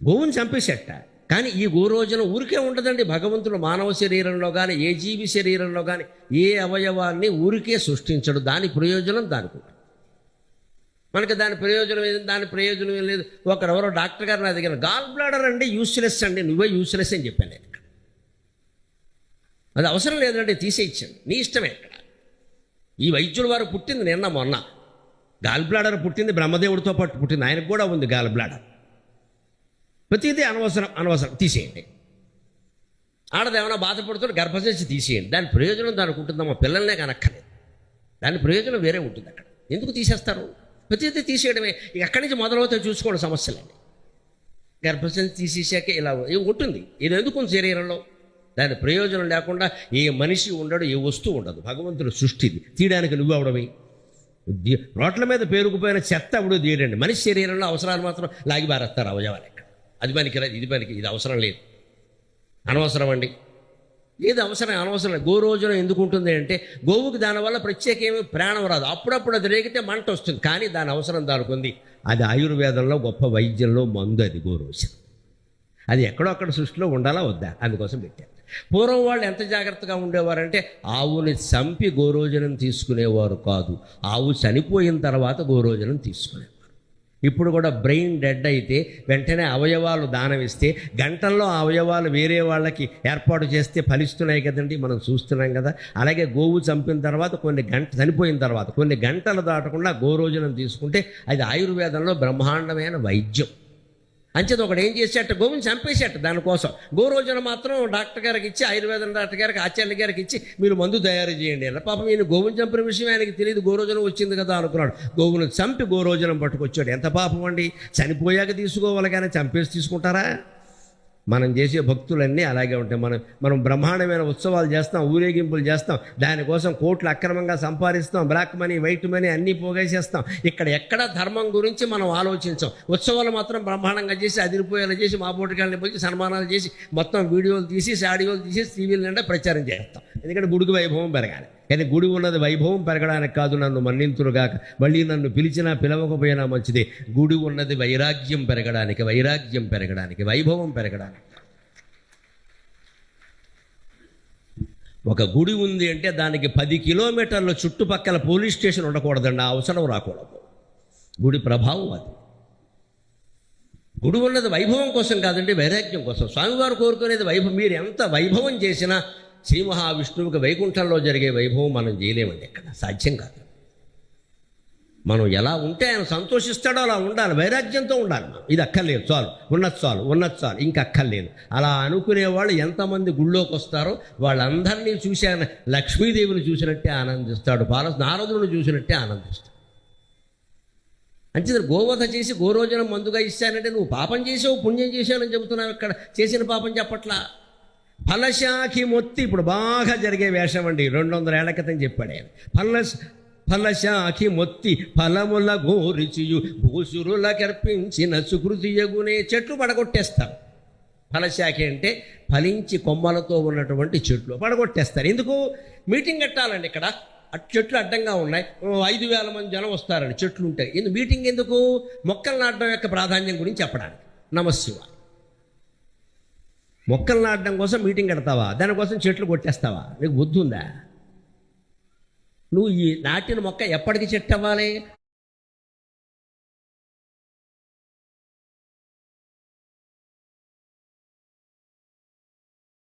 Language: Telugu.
గోవుని చంపేసేట. కానీ ఈ గోరోజనం ఊరికే ఉండదండి. భగవంతుడు మానవ శరీరంలో కానీ ఏ జీవి శరీరంలో కానీ ఏ అవయవాన్ని ఊరికే సృష్టించడు. దాని ప్రయోజనం దానికి ఉంటుంది. మనకి దాని ప్రయోజనం ఏది, దాని ప్రయోజనం ఏం లేదు. ఒకరెవరో డాక్టర్ గారు నా దగ్గర గాల్ బ్లాడర్ అండి యూస్లెస్ అండి, నువ్వే యూస్లెస్ అని చెప్పాను నేను. అది అవసరం లేదంటే తీసేయించాను, నీ ఇష్టమే. ఇక్కడ ఈ వైద్యుల వారు పుట్టింది నిన్న మొన్న. గాల్ బ్లాడర్ పుట్టింది బ్రహ్మదేవుడితో పాటు పుట్టింది, ఆయనకు కూడా ఉంది గాల్ బ్లాడర్. ప్రతిదీ అనవసరం తీసేయండి. ఆడదేమైనా బాధపడుతుంటే గర్భశిశు తీసేయండి, దాని ప్రయోజనం దానికి ఉంటుందమ్మా. పిల్లల్నే కనక్కలేదు, దాని ప్రయోజనం వేరే ఉంటుంది. అక్కడ ఎందుకు తీసేస్తారు? ప్రతిదీ తీసేయడమే. ఇక అక్కడి నుంచి మొదలవుతే చూసుకోండి సమస్యలండి. గర్భశిశు తీసేసాక ఇలా ఉంటుంది. ఇది ఎందుకు శరీరంలో దాని ప్రయోజనం లేకుండా ఏ మనిషి ఉండడు, ఏ వస్తువు ఉండదు. భగవంతుడు సృష్టిది, తీయడానికి నువ్వు అవడమే. రోడ్ల మీద పేరుకుపోయిన చెత్త అవడు తీయడండి. మనిషి శరీరంలో అవసరాలు మాత్రం లాగి బారేస్తారు అవయవాలు. ఎక్కడ అది పనికిరాదు, ఇది అవసరం లేదు, అనవసరం అండి. ఏది అనవసరం లేదు. గోరోజనం ఎందుకు ఉంటుంది అంటే గోవుకి దానివల్ల ప్రత్యేక ఏమీ ప్రాణం రాదు. అప్పుడప్పుడు అది రేగితే మంట వస్తుంది, కానీ దాని అవసరం దానికి ఉంది. అది ఆయుర్వేదంలో గొప్ప వైద్యంలో మందు. అది గోరోజనం. అది ఎక్కడో అక్కడ సృష్టిలో ఉండాలా వద్దా, అందుకోసం పెట్టారు. పూర్వం వాళ్ళు ఎంత జాగ్రత్తగా ఉండేవారంటే ఆవుని చంపి గోరోజనం తీసుకునేవారు కాదు, ఆవు చనిపోయిన తర్వాత గోరోజనం తీసుకునేవారు. ఇప్పుడు కూడా బ్రెయిన్ డెడ్ అయితే వెంటనే అవయవాలు దానం ఇస్తే గంటల్లో ఆ అవయవాలు వేరే వాళ్ళకి ఏర్పాటు చేస్తే ఫలిస్తున్నాయి కదండి, మనం చూస్తున్నాం కదా. అలాగే గోవు చంపిన తర్వాత చనిపోయిన తర్వాత కొన్ని గంటలు దాటకుండా గోరోజనం తీసుకుంటే అది ఆయుర్వేదంలో బ్రహ్మాండమైన వైద్యం. అంచేది ఒకడు ఏం చేసేట, గోవుని చంపేసేట. దానికోసం గోరోజనం మాత్రం డాక్టర్ గారికి ఇచ్చి, ఆయుర్వేదం డాక్టర్ గారికి, ఆచార్య గారికి ఇచ్చి మీరు మందు తయారు చేయండి అన్న. పాపం ఈయన గోవుని చంపిన విషయం ఆయనకి తెలియదు, గోరోజనం వచ్చింది కదా అనుకున్నాడు. గోవును చంపి గోరోజనం పట్టుకొచ్చాడు. ఎంత పాపం అండి. చనిపోయాక తీసుకోవాలి కానీ చంపేసి తీసుకుంటారా? మనం చేసే భక్తులన్నీ అలాగే ఉంటాయి. మనం బ్రహ్మాండమైన ఉత్సవాలు చేస్తాం, ఊరేగింపులు చేస్తాం, దానికోసం కోట్లు అక్రమంగా సంపాదిస్తాం, బ్లాక్ మనీ, వైట్ మనీ అన్నీ పోగేసేస్తాం. ఎక్కడ ధర్మం గురించి మనం ఆలోచించాం. ఉత్సవాలు మాత్రం బ్రహ్మాండంగా చేసి అదిరిపోయేలా చేసి మా పోటీకాలని పోయి సన్మానాలు చేసి మొత్తం వీడియోలు తీసి ఆడియోలు తీసి టీవీల నిండా ప్రచారం చేస్తాం. ఎందుకంటే గుడికి వైభవం పెరగాలి. కానీ గుడి ఉన్నది వైభవం పెరగడానికి కాదు. నన్ను మన్నింతురుగాక, మళ్ళీ నన్ను పిలిచినా పిలవకపోయినా మంచిదే. గుడి ఉన్నది వైరాగ్యం పెరగడానికి, వైభవం పెరగడానికి. ఒక గుడి ఉంది అంటే దానికి 10 కిలోమీటర్ల చుట్టుపక్కల పోలీస్ స్టేషన్ ఉండకూడదండి, ఆ అవసరం రాకూడదు. గుడి ప్రభావం అది. గుడి ఉన్నది వైభవం కోసం కాదండి, వైరాగ్యం కోసం. స్వామివారు కోరుకునేది వైభవం. మీరు ఎంత వైభవం చేసినా శ్రీ మహావిష్ణువుకి వైకుంఠంలో జరిగే వైభవం మనం చేయలేమండి, ఎక్కడ సాధ్యం కాదు. మనం ఎలా ఉంటే ఆయన సంతోషిస్తాడో అలా ఉండాలి, వైరాగ్యంతో ఉండాలి. ఇది అక్కర్లేదు, చాలు, ఉన్నది చాలు, ఇంకా అక్కర్లేదు. అలా అనుకునేవాళ్ళు ఎంతమంది గుళ్ళోకి వస్తారో వాళ్ళందరినీ చూసి ఆయన లక్ష్మీదేవిని చూసినట్టే ఆనందిస్తాడు, నారదులను చూసినట్టే ఆనందిస్తాడు. అంతే. గోవధ చేసి గోరోజనం మందుగా ఇస్తానంటే నువ్వు పాపం చేసావు, పుణ్యం చేశానని చెబుతున్నావు. ఇక్కడ చేసిన పాపం చెప్పట్లా. ఫలశాఖి మొత్తి ఇప్పుడు బాగా జరిగే వేషం అండి. 200 ఏళ్ల క్రితం చెప్పాడు ఆయన. ఫలశాఖి మొత్తి ఫలముల గోరిచియు భూసురుల కర్పించిన సుకృతియగునే. చెట్లు పడగొట్టేస్తారు. ఫలశాఖి అంటే ఫలించి కొమ్మలతో ఉన్నటువంటి చెట్లు పడగొట్టేస్తారు. ఎందుకు? మీటింగ్ కట్టాలండి. ఇక్కడ చెట్లు అడ్డంగా ఉన్నాయి, 5,000 మంది జనం వస్తారండి, చెట్లు ఉంటాయి. మీటింగ్ ఎందుకు? మొక్కలు నాటడం యొక్క ప్రాధాన్యం గురించి చెప్పడానికి. నమశివాయ. మొక్కలు నాటడం కోసం మీటింగ్ కడతావా? దానికోసం చెట్లు కొట్టేస్తావా? నీకు బుద్ధి ఉందా? నువ్వు ఈ నాటిన మొక్క ఎప్పటికి చెట్టు అవ్వాలి?